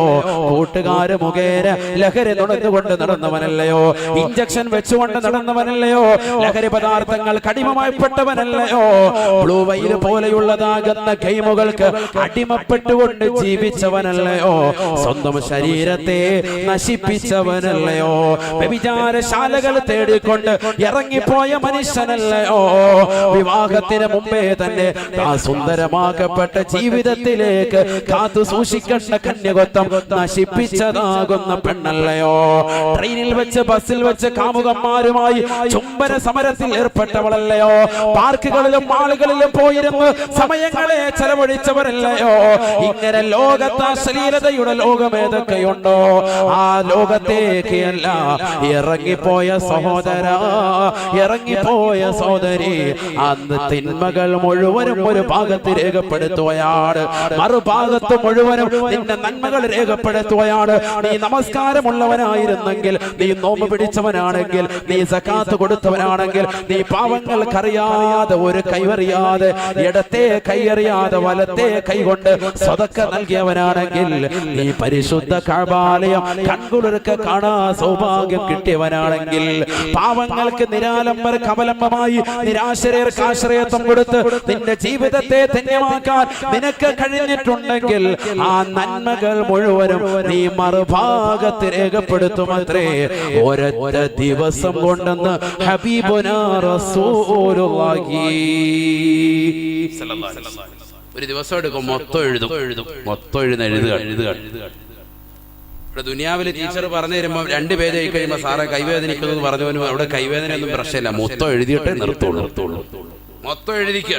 കൂട്ടുകാര് മുഖേന ലഹരി നുണഞ്ഞുകൊണ്ട് നടന്നവനല്ലയോ, ഇഞ്ചക്ഷൻ വെച്ചുകൊണ്ട് നടന്നവനല്ലയോ, ലഹരി പദാർത്ഥങ്ങൾ കടിമമായിപ്പെട്ടവനല്ലയോ, ബ്ലൂ വെയിൽ പോലെയുള്ളതാകുന്ന ഗെയിമുകൾക്ക് അടിമപ്പെട്ടുകൊണ്ട് ജീവിച്ചവനല്ലയോ, സ്വന്തം ശരീരത്തെ നശിപ്പിച്ചവനല്ലയോ, വ്യഭിചാരശാലകൾ തേടിക്കൊണ്ട് ഇറങ്ങിപ്പോയ മനുഷ്യനല്ലയോ, വിവാഹത്തിന് മുമ്പേ തന്നെ ആ സുന്ദരമാക്കപ്പെട്ട ജീവിതത്തിലേക്ക് കാത്തു സൂക്ഷിക്കേണ്ട കന്യകത്വം നശിപ്പിച്ചതാകുന്ന പെണ്ണല്ലയോ, ട്രെയിനിൽ വെച്ച് ബസ്സിൽ വെച്ച് കാമുകന്മാരുമായി ചുംബന സമരത്തിൽ ഏർപ്പെട്ടവളല്ലയോ, പാർക്കുകളിലും മാളുകളിലും പോയിരുന്ന് സമയങ്ങളെ ചെലവഴിച്ചവരല്ലയോ, ഇങ്ങനെ ലോകത്ത് അശ്ലീലതയുടെ ലോകം ഏതൊക്കെയുണ്ടോ ആ ലോകത്തേക്കല്ല ഇറങ്ങിപ്പോയ സഹോദര, ഇറങ്ങിപ്പോയ സഹോദരി, അന്ന് തിന്മകൾ മുഴുവനും ഒരു ഭാഗത്ത് രേഖപ്പെടുത്തുകയാണ്, മറുഭാഗത്ത് മുഴുവനും നിന്റെ നന്മകൾ രേഖപ്പെടുത്തുകയാണ്. നീ നമസ്കാരമുള്ളവനായിരുന്നെങ്കിൽ, നീ നോമ്പ് പിടിച്ചവനാണെങ്കിൽ, നീ സകാത്ത് കൊടുത്തവനാണെങ്കിൽ, നീ പാവങ്ങൾക്കറിയാതെ ഒരു കൈവറിയാതെ ഇടത്തെ കൈയറിയാതെ വലത്തെ കൈകൊണ്ട് സ്വതക്ക നൽകിയവനാണെങ്കിൽ, നീ പരിശുദ്ധ കഅബാലയം കൺകുളിർക്ക് കാണാൻ സൗഭാഗ്യം കിട്ടിയവനാണെങ്കിൽ, പാവങ്ങൾക്ക് നിരാലംബർ കവലംബമായി നിരാശ്രയർക്ക് ആശ്രയത്വം കൊടുത്ത് നിന്റെ ജീവിതത്തെ ധന്യമാക്കാൻ നിനക്ക് കഴിഞ്ഞിട്ടുണ്ടെങ്കിൽ, ആ നന്മകൾ മുഴുവനും നീ മറുഭാഗത്ത് രേഖപ്പെടുത്തുമത്രേ ഒരൊറ്റ ദിവസം കൊണ്ടെന്ന് ഹബീബുനാ റസൂലുള്ളാഹി. ഒരു ദിവസം എടുക്കും, മൊത്തം എഴുതുക. ഇവിടെ ദുനിയാവിലെ ടീച്ചർ പറഞ്ഞു തരുമ്പോൾ 2 പേജ് ആയി കഴിയുമ്പോൾ സാറെ കൈവേദനിക്കുന്നത് പറഞ്ഞവനും അവിടെ കൈവേദന ഒന്നും പ്രശ്നമില്ല, മൊത്തം എഴുതിയിട്ടേ നിർത്തുള്ളൂ. മൊത്തം എഴുതിക്കുക.